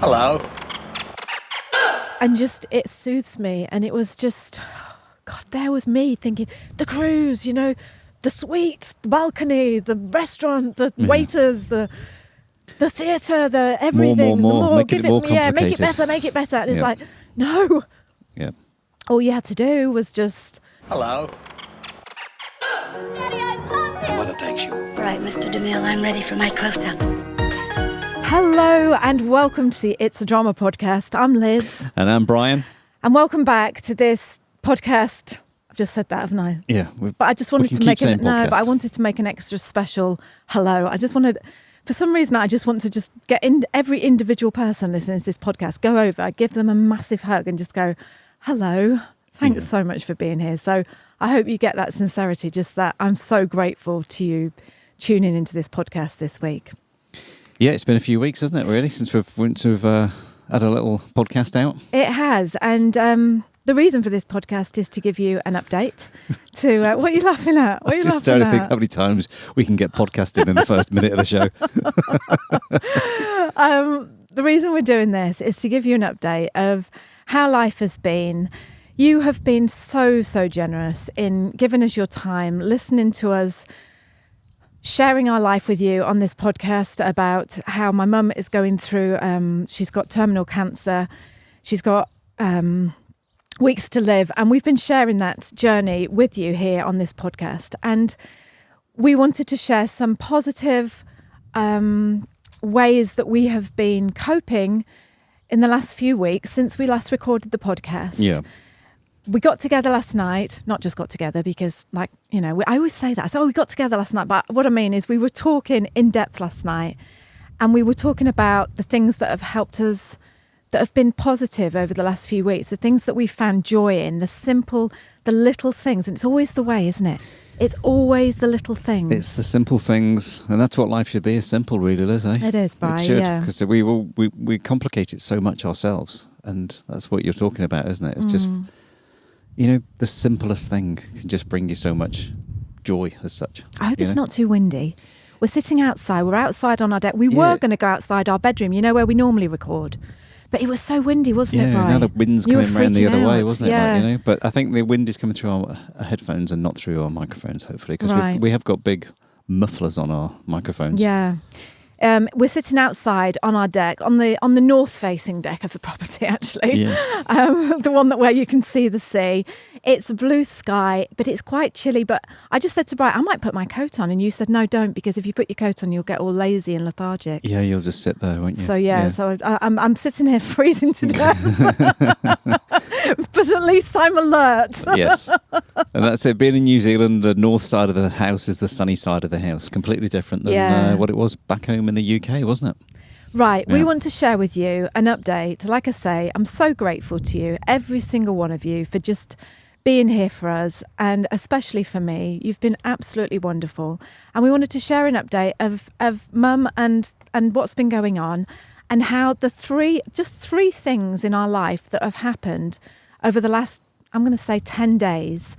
Hello. And just, it soothes me. And it was just, God, there was me thinking, the cruise, you know, the suite, the balcony, the restaurant, the waiters, the theatre, the everything. More. Make it more complicated. Make it better. And it's like, no. Yeah. All you had to do was just... Hello. Daddy, I love him. Mother thanks you. All right, Mr. DeMille, I'm ready for my close-up. Hello and welcome to the It's a Drama podcast. I'm Liz. And I'm Brian. And welcome back to this podcast. I've just said that, haven't I? Yeah. But I just wanted to make but I wanted to make an extra special hello. I just wanted, for some reason, I just want to just get in every individual person listening to this podcast, go over, give them a massive hug and just go, hello. Thanks so much for being here. So I hope you get that sincerity, just that I'm so grateful to you tuning into this podcast this week. Yeah, it's been a few weeks, hasn't it, really, since we've had a little podcast out? It has. And the reason for this podcast is to give you an update to... what are you laughing at? What are you just started to think how many times we can get podcasted in the first minute of the show. The reason we're doing this is to give you an update of how life has been. You have been so generous in giving us your time, listening to us, sharing our life with you on this podcast about how my mum is going through, she's got terminal cancer, she's got weeks to live, and we've been sharing that journey with you here on this podcast. And we wanted to share some positive ways that we have been coping in the last few weeks since we last recorded the podcast. Yeah. We got together last night, not just got together because, like, you know, I always say that. I say, we got together last night. But what I mean is we were talking in depth last night and we were talking about the things that have helped us, that have been positive over the last few weeks, the things that we found joy in, the little things. And it's always the way, isn't it? It's always the little things. It's the simple things. And that's what life should be, is simple, really, Liz, eh? It is, Brian, It should, yeah. because we complicate it so much ourselves. And that's what you're talking about, isn't it? It's just... You know, the simplest thing can just bring you so much joy as such. I hope it's not too windy. We're sitting outside. We're outside on our deck. We were going to go outside our bedroom, you know, where we normally record. But it was so windy, wasn't it, Brian? Yeah, now the wind's coming around the other way, wasn't it? Yeah. Like, you know? But I think the wind is coming through our headphones and not through our microphones, hopefully. Because we have got big mufflers on our microphones. Yeah. We're sitting outside on our deck, on the north-facing deck of the property, actually. Yes. The one where you can see the sea. It's a blue sky, but it's quite chilly. But I just said to Brian, I might put my coat on. And you said, no, don't, because if you put your coat on, you'll get all lazy and lethargic. Yeah, you'll just sit there, won't you? So, so I'm sitting here freezing to death. But at least I'm alert. Yes. And that's it. Being in New Zealand, the north side of the house is the sunny side of the house. Completely different than what it was back home in the UK, wasn't it? Right. Yeah. We want to share with you an update. Like I say, I'm so grateful to you, every single one of you, for just being here for us, and especially for me. You've been absolutely wonderful. And we wanted to share an update of Mum and what's been going on, and how three things in our life that have happened over the last, I'm going to say 10 days,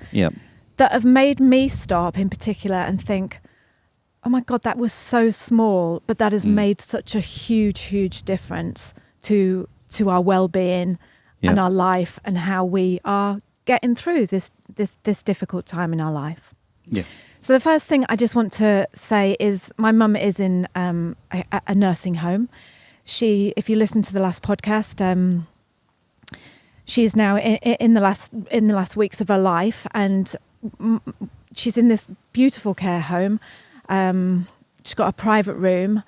that have made me stop in particular and think, oh my God, that was so small, but that has made such a huge difference to our well-being and our life, and how we are getting through this difficult time in our life. Yeah. So the first thing I just want to say is my mum is in a nursing home. If you listen to the last podcast, she is now in the last weeks of her life, and she's in this beautiful care home. She's got a private room,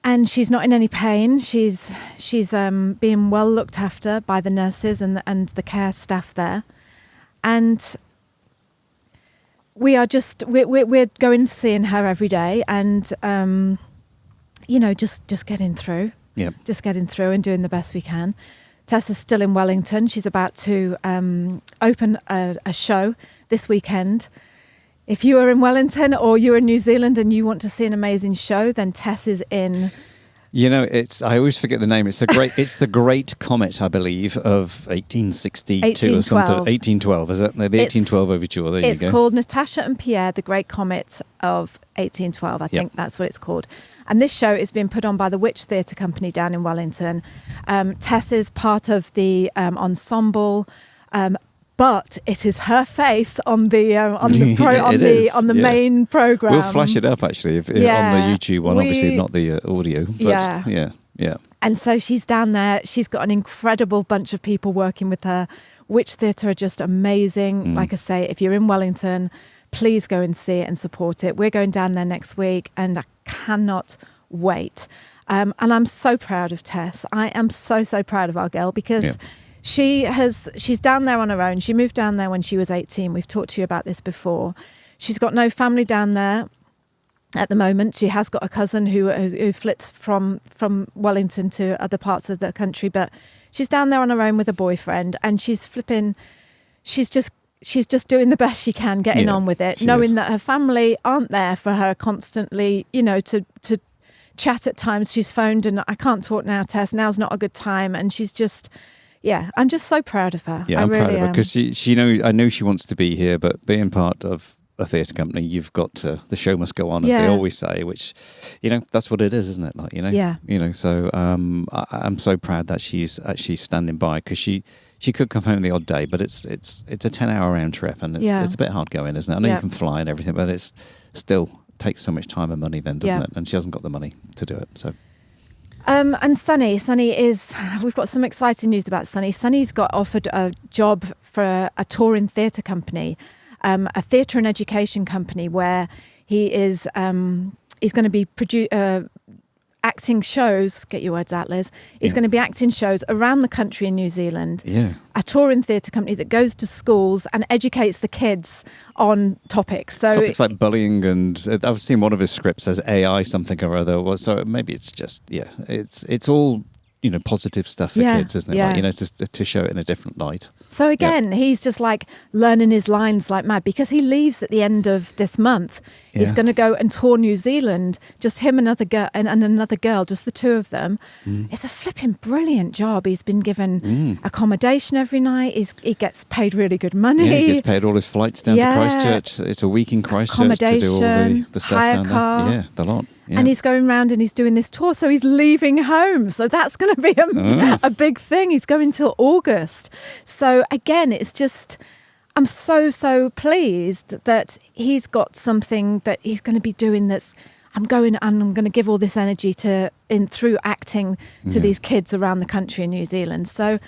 and she's not in any pain. She's being well looked after by the nurses and the care staff there, and we're going to seeing her every day, and just getting through. Yeah, just getting through and doing the best we can. Tessa's still in Wellington. She's about to open a show this weekend. If you are in Wellington or you're in New Zealand and you want to see an amazing show, then Tess is in. You know, I always forget the name. It's the Great Comet, I believe, of 1862 or something. 1812, is it? The 1812 Overture. There you go. It's called Natasha and Pierre, the Great Comet of 1812. I think that's what it's called. And this show is being put on by the Witch Theatre Company down in Wellington. Tess is part of the ensemble. But it is her face on the main program. We'll flash it up actually on the YouTube one. Obviously not the audio. But yeah. And so she's down there. She's got an incredible bunch of people working with her. Witch Theatre are just amazing. Like I say, if you're in Wellington, please go and see it and support it. We're going down there next week, and I cannot wait. And I'm so proud of Tess. I am so proud of our girl because. Yeah. She's down there on her own. She moved down there when she was 18. We've talked to you about this before. She's got no family down there at the moment. She has got a cousin who flits from Wellington to other parts of the country, but she's down there on her own with a boyfriend, and she's just doing the best she can, getting on with it, knowing that her family aren't there for her constantly, to chat at times. She's phoned and I can't talk now, Tess. Now's not a good time. And she's just... Yeah, I'm just so proud of her. Yeah, I'm proud of her because I know she wants to be here, but being part of a theatre company, you've got to, the show must go on, as they always say, which, that's what it is, isn't it? Like, Yeah. So I'm so proud that she's actually standing by because she could come home the odd day, but it's a 10-hour round trip and it's a bit hard going, isn't it? I know you can fly and everything, but it's still takes so much time and money then, doesn't it? And she hasn't got the money to do it, so... And Sunny is, we've got some exciting news about Sunny. Sunny's got offered a job for a touring theatre company, a theatre and education company where he is, he's going to be acting shows, get your words out, Liz. He's going to be acting shows around the country in New Zealand. Yeah. A touring theatre company that goes to schools and educates the kids on topics. So topics like bullying, and I've seen one of his scripts as AI something or other. So maybe it's just, it's all, positive stuff for kids, isn't it? Yeah. Like, to show it in a different light. So again, he's just like learning his lines like mad because he leaves at the end of this month. He's going to go and tour New Zealand, just him and another girl, just the two of them. It's a flipping brilliant job. He's been given accommodation every night. He gets paid really good money. Yeah, he gets paid all his flights down to Christchurch. It's a week in Christchurch to do all the stuff down car. there. Yeah, the lot. Yeah. And he's going around and he's doing this tour. So he's leaving home. So that's going to be a big thing. He's going till August. So again, it's just, I'm so pleased that he's got something that he's going to be doing that's, I'm going to give all this energy through acting to these kids around the country in New Zealand. So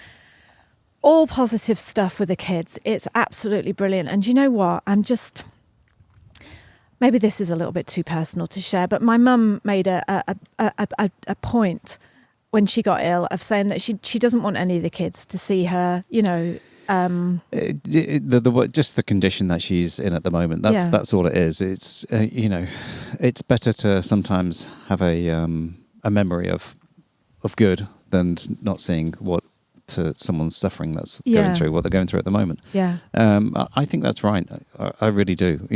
all positive stuff with the kids. It's absolutely brilliant. And you know what? Maybe this is a little bit too personal to share, but my mum made a point when she got ill of saying that she doesn't want any of the kids to see her, just the condition that she's in at the moment. That's all it is. It's it's better to sometimes have a memory of good than not seeing what to someone's suffering that's going through what they're going through at the moment. Yeah, I think that's right. I really do.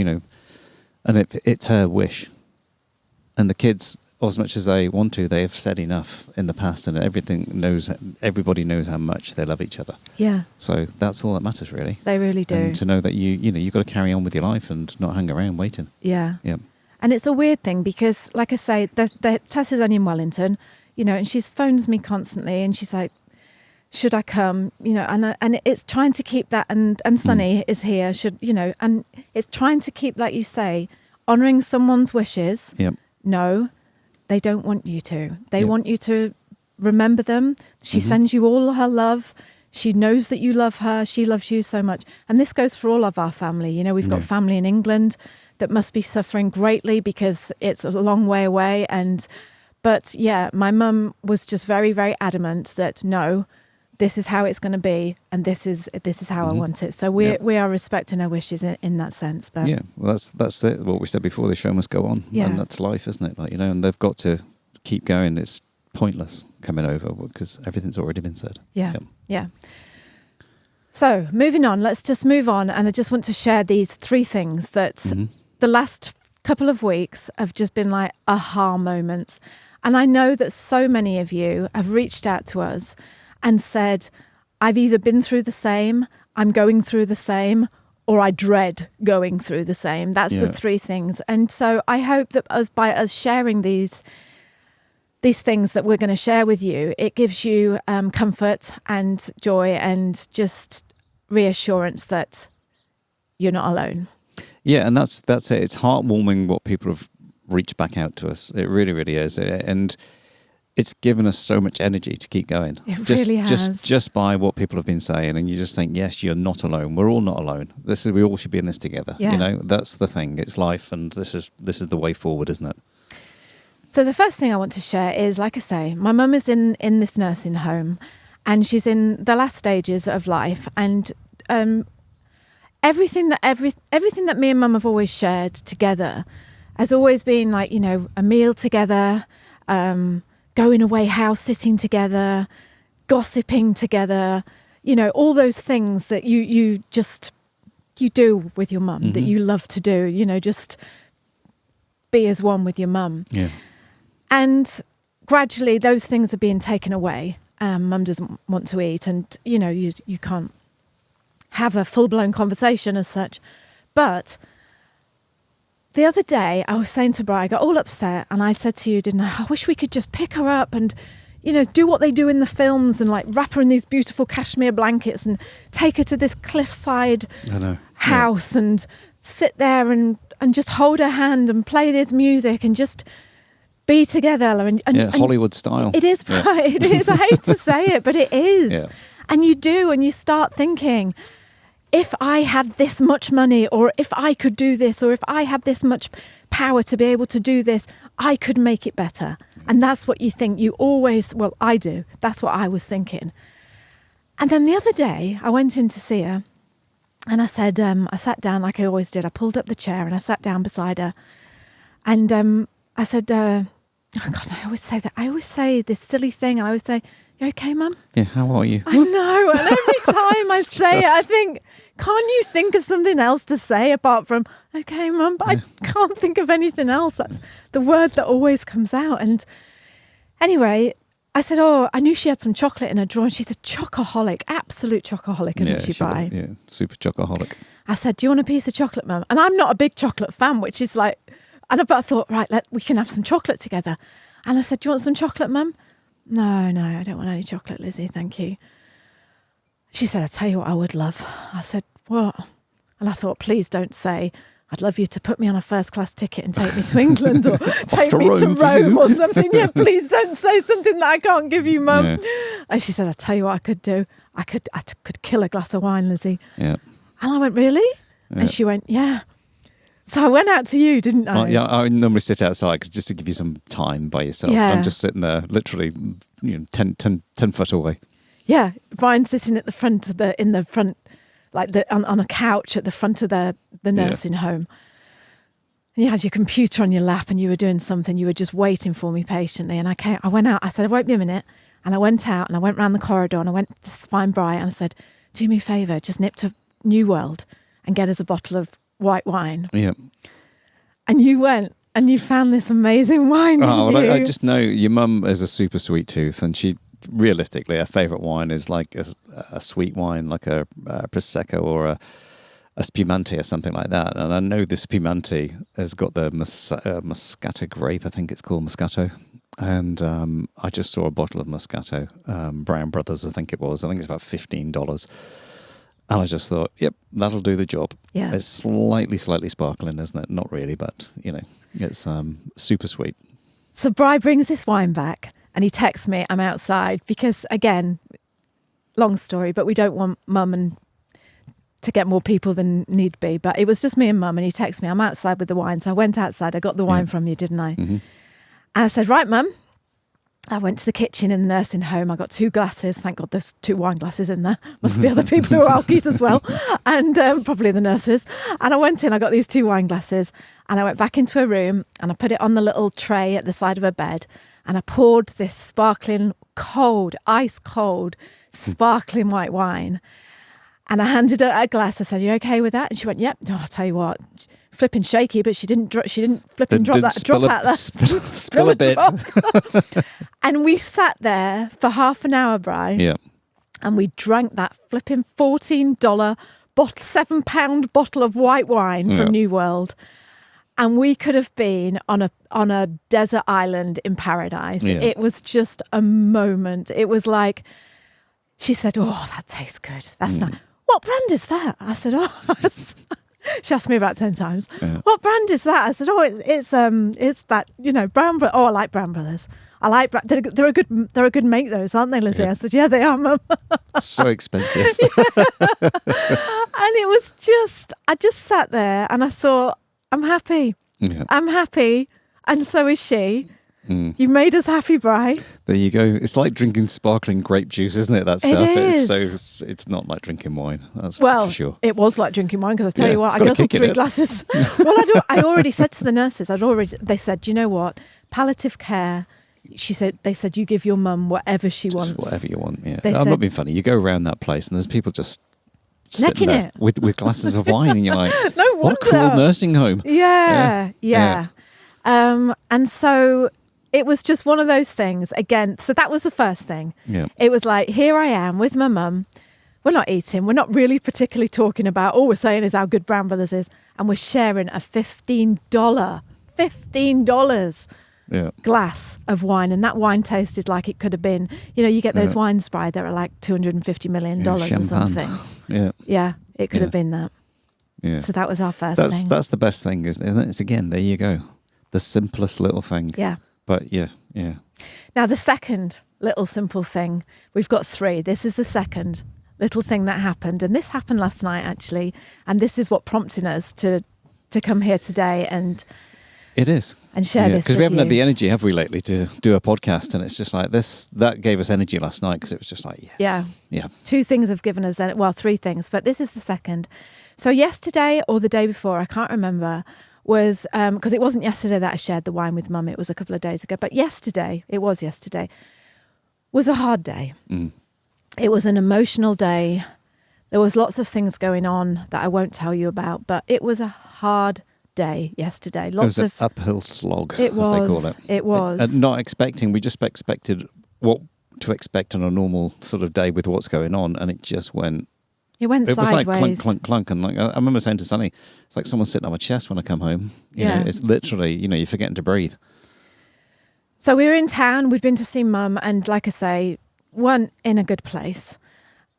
And it's her wish. And the kids, as much as they want to, they have said enough in the past, and everybody knows how much they love each other. Yeah. So that's all that matters, really. They really do. And to know that you've got to carry on with your life and not hang around waiting. Yeah. Yeah. And it's a weird thing because, like I say, Tess is only in Wellington, and she phones me constantly, and she's like, should I come? And it's trying to keep that, and Sunny is here, and it's trying to keep, like you say, honouring someone's wishes. Yep. No, they don't want you to. They want you to remember them. She sends you all her love. She knows that you love her. She loves you so much. And this goes for all of our family. We've got family in England that must be suffering greatly because it's a long way away. But my mum was just very, very adamant that no, this is how it's going to be, and this is how I want it. So we are respecting her wishes in that sense. But well, that's it. What we said before, the show must go on, and that's life, isn't it? Like and they've got to keep going. It's pointless coming over because everything's already been said. Yeah. So moving on, let's just move on, and I just want to share these 3 things that the last couple of weeks have just been like aha moments, and I know that so many of you have reached out to us and said, I've either been through the same, I'm going through the same, or I dread going through the same. That's the 3 things. And so I hope that by us sharing these these things that we're going to share with you, it gives you comfort and joy and just reassurance that you're not alone. Yeah, and that's it. It's heartwarming what people have reached back out to us. It really, really is. And it's given us so much energy to keep going. It really has. Just by what people have been saying, and you just think, yes, you're not alone. We're all not alone. We all should be in this together. Yeah. You know, that's the thing. It's life, and this is the way forward, isn't it? So the first thing I want to share is, like I say, my mum is in this nursing home, and she's in the last stages of life, and everything that me and mum have always shared together has always been like, you know, a meal together, going away house sitting together, gossiping together, you know, all those things that you do with your mum, that you love to do, you know, just be as one with your mum. Yeah. And gradually those things are being taken away. Mum doesn't want to eat, and, you know, you can't have a full-blown conversation as such. But the other day I was saying to Bri, I got all upset, and I said to you, didn't I wish we could just pick her up and, you know, do what they do in the films and like wrap her in these beautiful cashmere blankets and take her to this cliffside house and sit there and just hold her hand and play this music and just be together. And Hollywood style. It is, right? It is. I hate to say it, but it is. Yeah. And you do, and you start thinking, if I had this much money, or if I could do this, or if I had this much power to be able to do this, I could make it better. And that's what you think. You always, well, I do. That's what I was thinking. And then the other day, I went in to see her, and I said, I sat down like I always did. I pulled up the chair and I sat down beside her. And I said, oh God, I always say that. I always say this silly thing. I always say, you okay, Mum? Yeah, how are you? I know. And every time I say it, I think, can't you think of something else to say apart from, okay, Mum? But I can't think of anything else. That's the word that always comes out. And anyway, I said, oh, I knew she had some chocolate in her drawer. And she's a chocoholic, absolute chocoholic, isn't she, Bri? Yeah, super chocoholic. I said, do you want a piece of chocolate, Mum? And I'm not a big chocolate fan, which is like, but I thought, right, we can have some chocolate together. And I said, do you want some chocolate, Mum? No, I don't want any chocolate, Lizzie, thank you. She said, I tell you what I would love. I said, what? And I thought, please don't say, I'd love you to put me on a first-class ticket and take me to England or take me to Rome or something. Yeah, please don't say something that I can't give you, Mum. Yeah. And she said, I tell you what I could do. I could kill a glass of wine, Lizzie. Yeah. And I went, really? Yeah. And she went, yeah. So I went out to you, didn't I? I normally sit outside just to give you some time by yourself. Yeah. I'm just sitting there, literally, 10 foot away. Yeah, Brian sitting at the front in the front, like on a couch at the front of the nursing home. And you had your computer on your lap, and you were doing something. You were just waiting for me patiently. And I went out. I said, I won't be a minute. And I went out and I went round the corridor and I went to find Brian and I said, do me a favour, just nip to New World and get us a bottle of white wine. Yeah. And you went and you found this amazing wine. I just know your mum is a super sweet tooth, and she realistically, her favourite wine is like a sweet wine, like a prosecco or a spumante or something like that. And I know the spumante has got the Moscato grape, I think it's called Moscato. And I just saw a bottle of Moscato, Brown Brothers, I think it was. I think it's about $15. And I just thought, yep, that'll do the job. Yeah. It's slightly sparkling, isn't it? Not really, but, it's super sweet. So Bri brings this wine back and he texts me, I'm outside, because, again, long story, but we don't want Mum to get more people than need be. But it was just me and Mum, and he texts me, I'm outside with the wine. So I went outside. I got the wine from you, didn't I? Mm-hmm. And I said, right, Mum. I went to the kitchen in the nursing home. I got 2 glasses. Thank God there's 2 wine glasses in there. Must be other people who are alkies as well. And probably the nurses. And I went in, I got these 2 wine glasses. And I went back into her room and I put it on the little tray at the side of her bed. And I poured this sparkling, cold, ice cold, sparkling white wine. And I handed her a glass. I said, you okay with that? And she went, yep. Oh, I'll tell you what. Flipping shaky, but she didn't flipping drop that drop out there. Spill a bit. And we sat there for half an hour, Bri. Yeah. And we drank that flipping $14 £7 bottle of white wine from New World. And we could have been on a desert island in paradise. Yeah. It was just a moment. It was like, she said, "Oh, that tastes good. That's nice. What brand is that?" I said, "Oh," she asked me about 10 times. Yeah. "What brand is that?" I said, "Oh, it's that, Brown Brothers." "Oh, I like Brown Brothers. I like they're a good make, those, aren't they, Lizzie?" Yeah. I said, "Yeah, they are, Mum." So expensive. And it was I just sat there and I thought, I'm happy. Yeah. I'm happy. And so is she. You've made us happy, Bri. There you go. It's like drinking sparkling grape juice, isn't it? That stuff. It's not like drinking wine. That's for sure. It was like drinking wine, because I tell Yeah, you what, it's I got a guzzled kick in 3 it. glasses. Well, I already said to the nurses, they said, "Do you know what? Palliative care," they said, "you give your mum whatever she wants." Whatever you want, yeah. They I'm said- not being funny. You go around that place and there's people just sitting Necking there it. with glasses of wine and you're like, No what a cruel wonder. nursing home. Yeah. Yeah. And so it was just one of those things again. So that was the first thing. Yeah. It was like, here I am with my mum. We're not eating. We're not really particularly talking about, all we're saying is how good Brown Brothers is. And we're sharing a $15 Yeah. glass of wine. And that wine tasted like it could have been, you get those Yeah. wines, Bri, that are like $250 million Yeah, or champagne. something. Yeah. Yeah, it could Yeah. have been that. Yeah. So that was our first That's thing. that's the best thing, isn't it? It's again, there you go. The simplest little thing. Yeah. But yeah. Now, the second little simple thing, we've got 3. This is the second little thing that happened. And this happened last night, actually. And this is what prompted us to come here today and It is. share this because with we haven't you. had the energy, have we, lately, to do a podcast? And it's just like this. That gave us energy last night because it was just like, yes. Yeah. 2 things have given us, 3 things, but this is the second. So yesterday or the day before, I can't remember, was, because it wasn't yesterday that I shared the wine with Mum, it was a couple of days ago, but yesterday was a hard day. It was an emotional day. There was lots of things going on that I won't tell you about, but it was a hard day yesterday. It was Lots of an uphill slog, It as they call was. it. It was. And not expecting, we just expected what to expect on a normal sort of day with what's going on, and it just went. It went It was sideways. like clunk, clunk, clunk, and like I remember saying to Sunny, it's like someone sitting on my chest when I come home. You know, it's literally, you're forgetting to breathe. So we were in town. We'd been to see Mum, and like I say, weren't in a good place.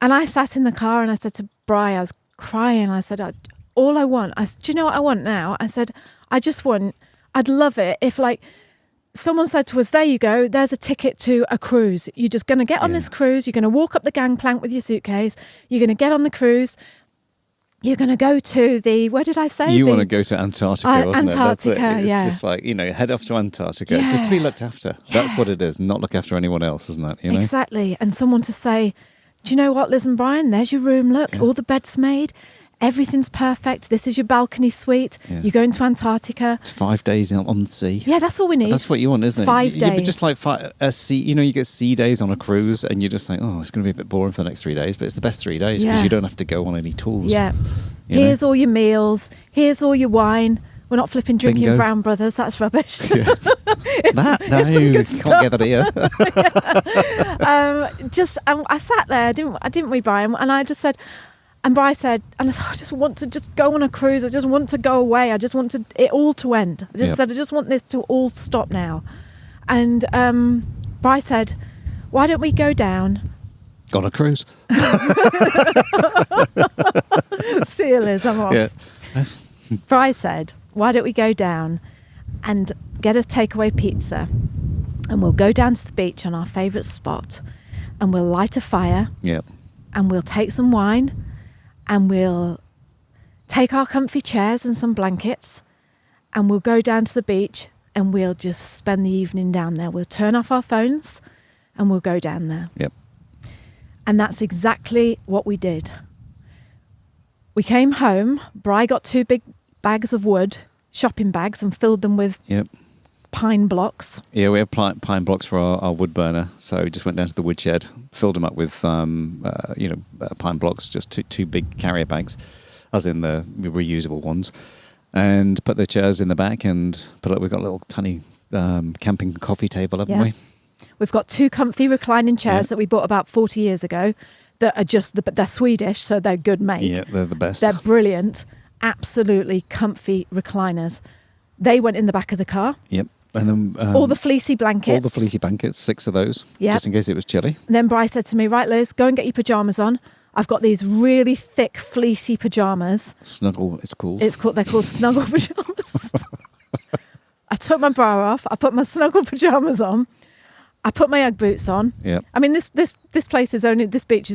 And I sat in the car and I said to Bri, I was crying. I said, all I want, do you know what I want now? I said, I'd love it if someone said to us, there you go, there's a ticket to a cruise. You're just going to get on this cruise. You're going to walk up the gangplank with your suitcase. You're going to get on the cruise. You're going to go to where did I say? You want to go to Antarctica, wasn't Antarctica, it? That's it. It's yeah. just like, head off to Antarctica just to be looked after. Yeah. That's what it is. Not look after anyone else, isn't that? Exactly. And someone to say, do you know what, Liz and Brian, there's your room. Look, all the beds made. Everything's perfect. This is your balcony suite. Yeah. You're going to Antarctica. It's 5 days on the sea. Yeah, that's all we need. That's what you want, isn't it? 5 Yeah, but days. just like a sea, you get sea days on a cruise and you just think, oh, it's going to be a bit boring for the next 3 days, but it's the best 3 days because Yeah. you don't have to go on any tours. Yeah. You know? Here's all your meals. Here's all your wine. We're not flipping drinking Bingo. Brown Brothers. That's rubbish. Yeah. It's No, some you good can't stuff. get that here. I sat there, didn't we, Brian? And I just said, and Bri said, and I said, I just want to just go on a cruise. I just want to go away. I just want it all to end. I just said, I just want this to all stop now. And Bri said, why don't we go down? On a cruise. See you, Liz, I'm off. Yeah. Bri said, why don't we go down and get a takeaway pizza, and we'll go down to the beach on our favourite spot, and we'll light a fire, Yeah. and we'll take some wine, and we'll take our comfy chairs and some blankets, and we'll go down to the beach, and we'll just spend the evening down there. We'll turn off our phones and we'll go down there. Yep. And that's exactly what we did. We came home. Bri got 2 big bags of wood, shopping bags, and filled them with Yep. pine blocks. Yeah, we have pine blocks for our wood burner, so we just went down to the woodshed, filled them up with pine blocks, just two big carrier bags, as in the reusable ones, and put the chairs in the back, and we've got a little tiny camping coffee table, haven't we? We've got 2 comfy reclining chairs that we bought about 40 years ago that are they're Swedish, so they're good make. Yeah, they're the best. They're brilliant, absolutely comfy recliners. They went in the back of the car. Yep. And then all the fleecy blankets. All the fleecy blankets, 6 of those, Yep. just in case it was chilly. And then Bri said to me, right, Liz, go and get your pyjamas on. I've got these really thick, fleecy pyjamas. Snuggle, it's called. They're called snuggle pyjamas. I took my bra off. I put my snuggle pyjamas on. I put my Ugg boots on. Yeah. I mean, this beach is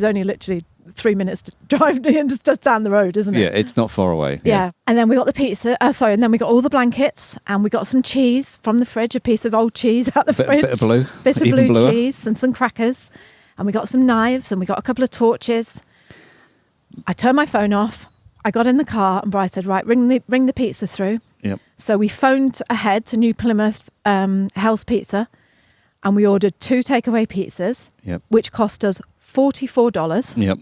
only literally 3 minutes to drive in, just down the road, isn't it? Yeah, it's not far away. Yeah. And then we got the pizza. And then we got all the blankets, and we got some cheese from the fridge, a piece of old cheese out the fridge. Bit of blue. Bit of Even blue bluer. cheese and some crackers. And we got some knives, and we got a couple of torches. I turned my phone off. I got in the car, and Bri said, right, ring the pizza through. Yep. So we phoned ahead to New Plymouth Hell's Pizza, and we ordered 2 takeaway pizzas, Yep. which cost us $44. Yep.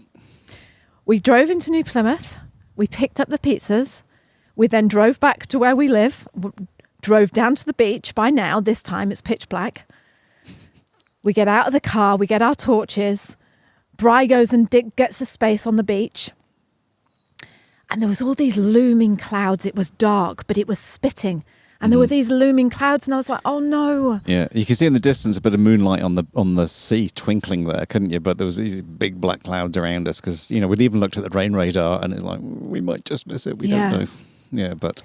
We drove into New Plymouth. We picked up the pizzas. We then drove back to where we live, drove down to the beach. By now, this time it's pitch black. We get out of the car. We get our torches. Bri goes and gets the space on the beach. And there was all these looming clouds. It was dark, but it was spitting. And there were these looming clouds, and I was like, "Oh no!" Yeah, you can see in the distance a bit of moonlight on the sea twinkling there, couldn't you? But there was these big black clouds around us because we'd even looked at the rain radar, and it's like we might just miss it. We don't know. Yeah, but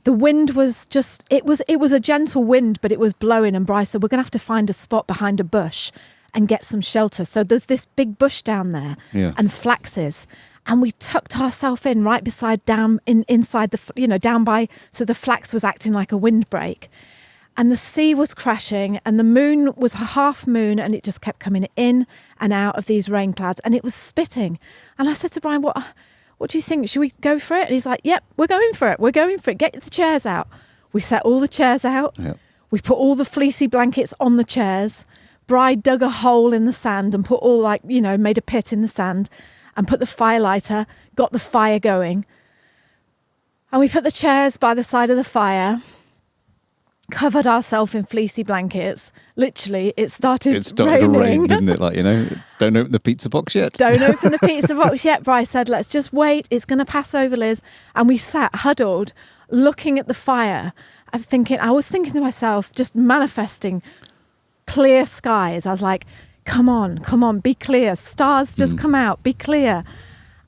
the wind was just—it was a gentle wind, but it was blowing. And Bryce said, "We're going to have to find a spot behind a bush and get some shelter." So there's this big bush down there, and flaxes. And we tucked ourselves in right beside inside the, down by, so the flax was acting like a windbreak. And the sea was crashing, and the moon was a half moon, and it just kept coming in and out of these rain clouds, and it was spitting. And I said to Brian, what do you think? Should we go for it? And he's like, yep, we're going for it. We're going for it. Get the chairs out. We set all the chairs out. Yep. We put all the fleecy blankets on the chairs. Bride dug a hole in the sand and put made a pit in the sand. And put the firelighter, got the fire going. And we put the chairs by the side of the fire, covered ourselves in fleecy blankets. Literally, it started to raining. rain, didn't it? Don't open the pizza box yet. Don't open the pizza box yet. Bryce said, let's just wait. It's going to pass over, Liz. And we sat huddled, looking at the fire. I was thinking to myself, just manifesting clear skies. I was like, come on, be clear. Stars just come out, be clear.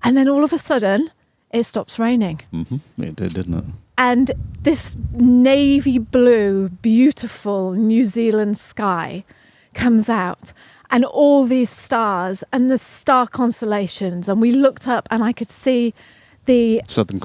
And then all of a sudden, it stops raining. Mm-hmm. It did, didn't it? And this navy blue, beautiful New Zealand sky comes out, and all these stars and the star constellations. And we looked up, and I could see the Southern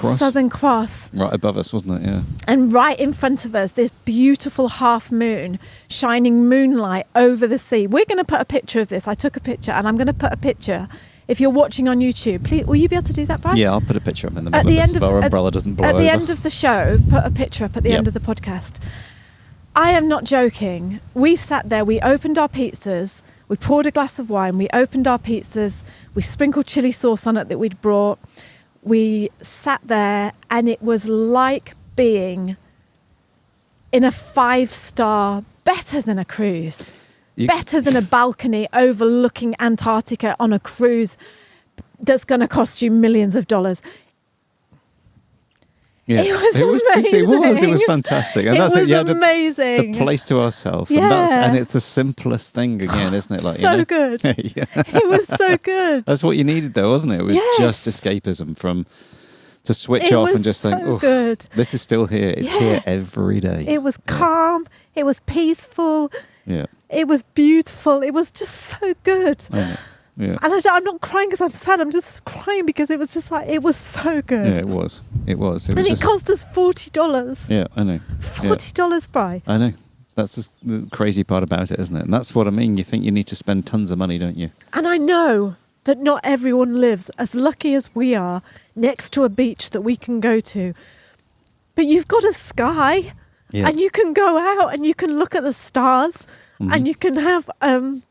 Cross right above us, wasn't it? Yeah. And right in front of us, this beautiful half moon, shining moonlight over the sea. We're going to put a picture of this. I took a picture, and I'm going to put a picture. If you're watching on YouTube, please, will you be able to do that, Brad? Yeah, I'll put a picture up in the middle if our umbrella doesn't blow over. At the end of the show, put a picture up at the end of the podcast. I am not joking. We sat there, we opened our pizzas, we poured a glass of wine, we opened our pizzas, we sprinkled chili sauce on it that we'd brought. We sat there, and it was like being in a 5-star, better than a cruise, better than a balcony overlooking Antarctica on a cruise that's going to cost you millions of dollars. Yeah. It was amazing. It was fantastic. And it that's was it. amazing. The place to ourselves. Yeah. And it's the simplest thing again, isn't it? So good. Yeah. It was so good. That's what you needed though, wasn't it? It was just escapism to switch off and just think, good. This is still here. It's here every day. It was calm. It was peaceful. Yeah. It was beautiful. It was just so good. Yeah. And I'm not crying because I'm sad. I'm just crying because it was just it was so good. Yeah, it was. It cost us $40. Yeah, I know. $40, Bri. I know. That's just the crazy part about it, isn't it? And that's what I mean. You think you need to spend tons of money, don't you? And I know that not everyone lives as lucky as we are next to a beach that we can go to. But you've got a sky, and you can go out and you can look at the stars, and you can have a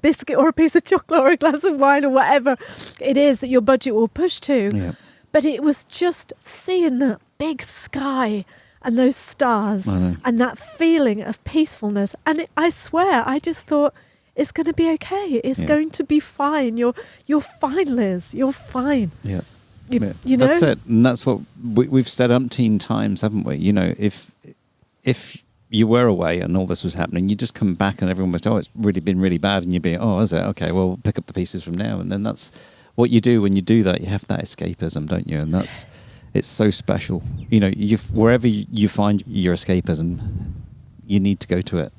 biscuit or a piece of chocolate or a glass of wine or whatever it is that your budget will push to. Yeah. But it was just seeing the big sky and those stars and that feeling of peacefulness. And I swear, I just thought, it's going to be okay. It's going to be fine. You're fine, Liz. You're fine. Yeah. You know? That's it. And that's what we've said umpteen times, haven't we? You know, if you were away and all this was happening, you just come back and everyone was, oh, it's really been really bad. And you'd be, oh, is it? Okay, well, pick up the pieces from now. And then that's what you do when you do that. You have that escapism, don't you? And it's so special. You know, wherever you find your escapism, you need to go to it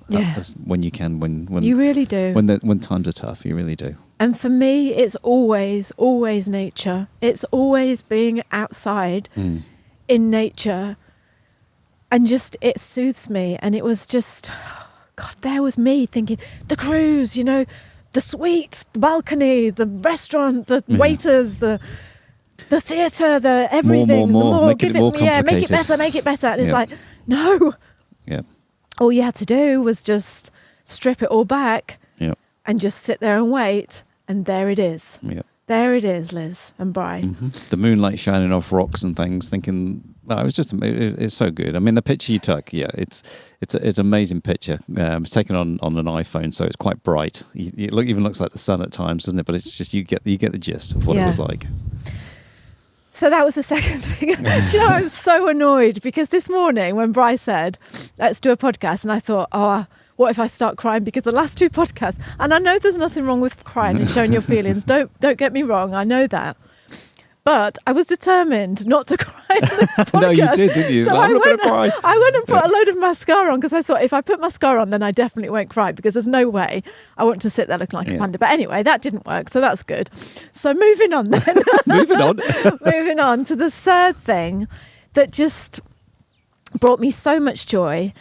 when you can. When you really do. When times are tough, you really do. And for me, it's always nature. It's always being outside in nature. And just, it soothes me. And it was just, God, there was me thinking, the cruise, you know, the suite, the balcony, the restaurant, the waiters, the theatre, the everything. More. Make it more complicated. Make it better. And it's like, no. Yeah. All you had to do was just strip it all back and just sit there and wait. And there it is. Yeah. There it is, Liz and Brian. Mm-hmm. The moonlight shining off rocks and things, thinking, oh, it's so good. I mean, the picture you took, it's an amazing picture. It's taken on an iPhone, so it's quite bright. It even looks like the sun at times, doesn't it? But it's just, you get the gist of what it was like. So that was the second thing. Do you know, I was so annoyed because this morning when Bri said, let's do a podcast, and I thought, oh, what if I start crying? Because the last two podcasts, and I know there's nothing wrong with crying and showing your feelings. Don't get me wrong. I know that. But I was determined not to cry on this podcast. No, you did, didn't you? So I'm not going to cry. I went and put a load of mascara on because I thought if I put mascara on, then I definitely won't cry because there's no way I want to sit there looking like a panda. But anyway, that didn't work. So that's good. So moving on then. Moving on to the third thing that just brought me so much joy.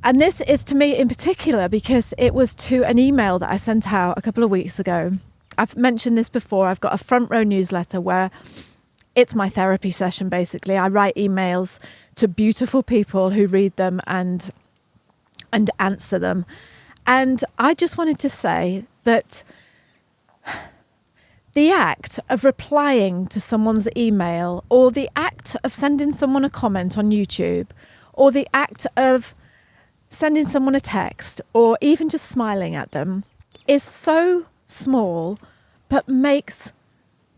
And this is to me in particular because it was to an email that I sent out a couple of weeks ago. I've mentioned this before. I've got a front row newsletter where it's my therapy session, basically. I write emails to beautiful people who read them and answer them. And I just wanted to say that the act of replying to someone's email, or the act of sending someone a comment on YouTube, or the act of sending someone a text, or even just smiling at them, is so small, but makes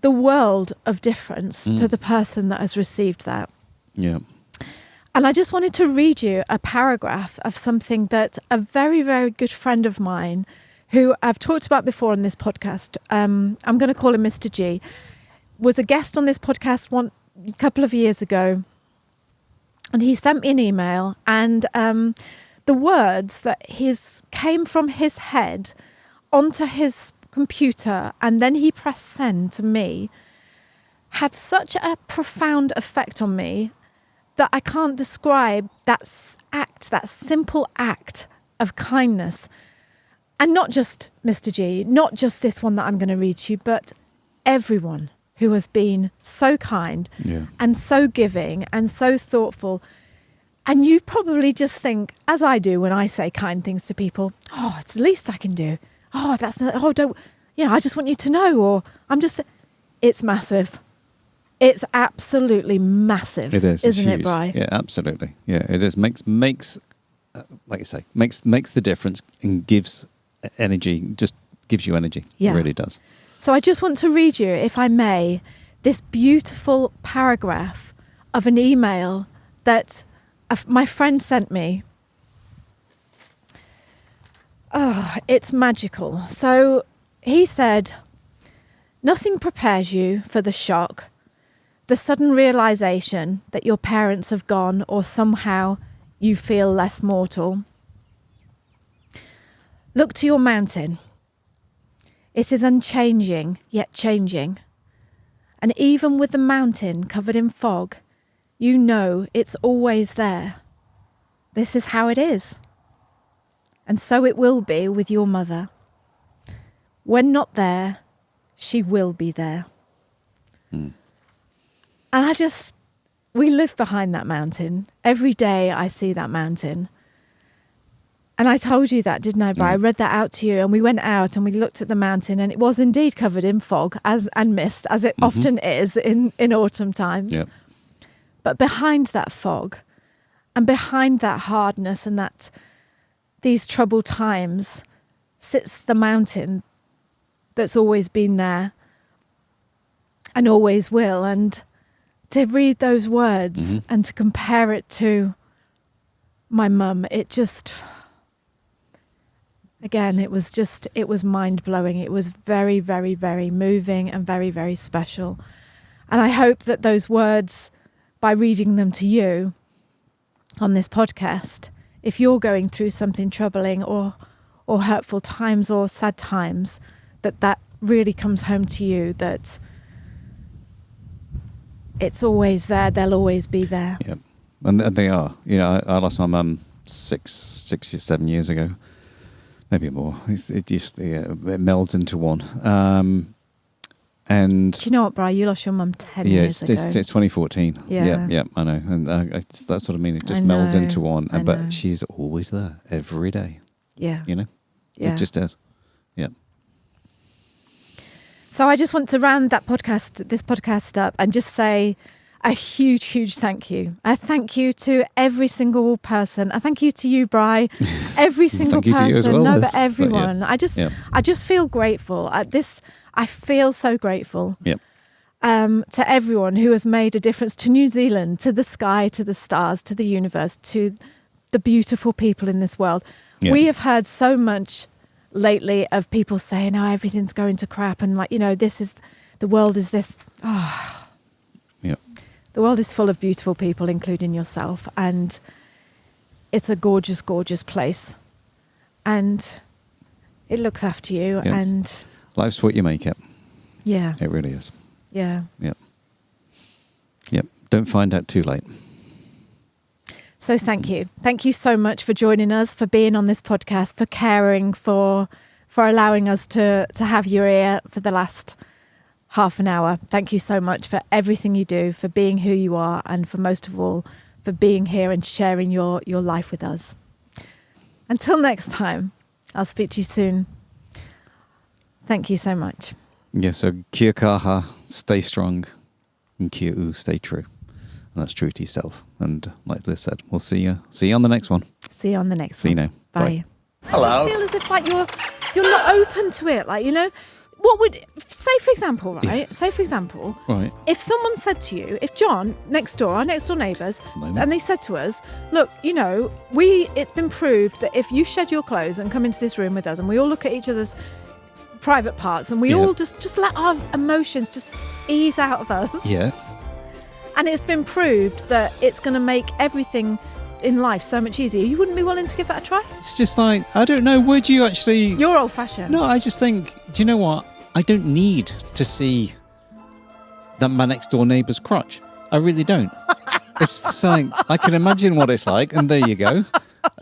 the world of difference to the person that has received that. Yeah. And I just wanted to read you a paragraph of something that a very, very good friend of mine, who I've talked about before on this podcast, I'm going to call him Mr. G, was a guest on this podcast a couple of years ago. And he sent me an email, and the words that came from his head onto his computer, and then he pressed send to me, had such a profound effect on me that I can't describe that simple act of kindness. And not just Mr. G, not just this one that I'm going to read to you, but everyone who has been so kind and so giving and so thoughtful. And you probably just think, as I do when I say kind things to people, oh, it's the least I can do. Oh, that's not, oh, don't, I just want you to know, or it's massive. It's absolutely massive. It is, isn't it, Bri? Yeah, absolutely. Yeah, it is. Makes, like you say, makes the difference and gives energy, just gives you energy. Yeah. It really does. So I just want to read you, if I may, this beautiful paragraph of an email that my friend sent me. Oh, it's magical. So he said, nothing prepares you for the shock, the sudden realization that your parents have gone, or somehow you feel less mortal. Look to your mountain. It is unchanging, yet changing. And even with the mountain covered in fog, you know it's always there. This is how it is. And so it will be with your mother. When not there, she will be there. And we live behind that mountain. Every day I see that mountain. And I told you that, didn't I, Bri? I read that out to you, and we went out and we looked at the mountain, and it was indeed covered in fog and mist, as it often is in autumn times. Yep. But behind that fog and behind that hardness and these troubled times sits the mountain that's always been there. and always will. And to read those words Mm-hmm. and to compare it to my mum, it just, again, it was mind-blowing. It was very, very, very moving and very, very special. And I hope that those words, by reading them to you on this podcast, if you're going through something troubling or hurtful times or sad times, that really comes home to you, that it's always there, they'll always be there. Yeah, and they are. You know, I lost my mum 7 years ago, maybe more. It melds into one. And do you know what, Brian? You lost your mum 10 years ago. It's 2014. Yeah, I know. And that's what I mean. It just melds into one. But she's always there every day. Yeah. You know? Yeah. It just is. Yeah. So I just want to round this podcast up and just say a huge, huge thank you. A thank you to every single person. A thank you to you, Bri. Every single Thank you person. to you as well, No, Liz. but everyone. But yeah. I just feel grateful. I feel so grateful. Yep. To everyone who has made a difference, to New Zealand, to the sky, to the stars, to the universe, to the beautiful people in this world. Yeah. We have heard so much lately of people saying, "Oh, everything's going to crap," and the world is this. Oh, Yeah. the world is full of beautiful people, including yourself, and it's a gorgeous, gorgeous place, and it looks after you. Yeah. And Life's what you make it. yeah, It really is. yeah. Yep. Don't find out too late. So thank you. Thank you so much for joining us, for being on this podcast, for caring, for allowing us to have your ear for the last half an hour. Thank you so much for everything you do, for being who you are, and for most of all, for being here and sharing your life with us. Until next time, I'll speak to you soon. Thank you so much. Yeah, so kia kaha, stay strong, and kia u, stay true. And that's true to yourself. And like Liz said, we'll see you on the next one. See you on the next See you one. now. Bye. Bye. Hello. I feel as if you're not open to it. Like, you know, what would, say for example, right? Yeah. Say for example, Right. if someone said to you, if John next door, our next door neighbours, Moment. and they said to us, look, you know, it's been proved that if you shed your clothes and come into this room with us and we all look at each other's private parts and we all just let our emotions just ease out of us. Yeah. And it's been proved that it's going to make everything in life so much easier. You wouldn't be willing to give that a try? It's just like, I don't know, would you actually... You're old-fashioned. No, I just think, do you know what? I don't need to see my next door neighbour's crotch. I really don't. It's just like, I can imagine what it's like, and there you go.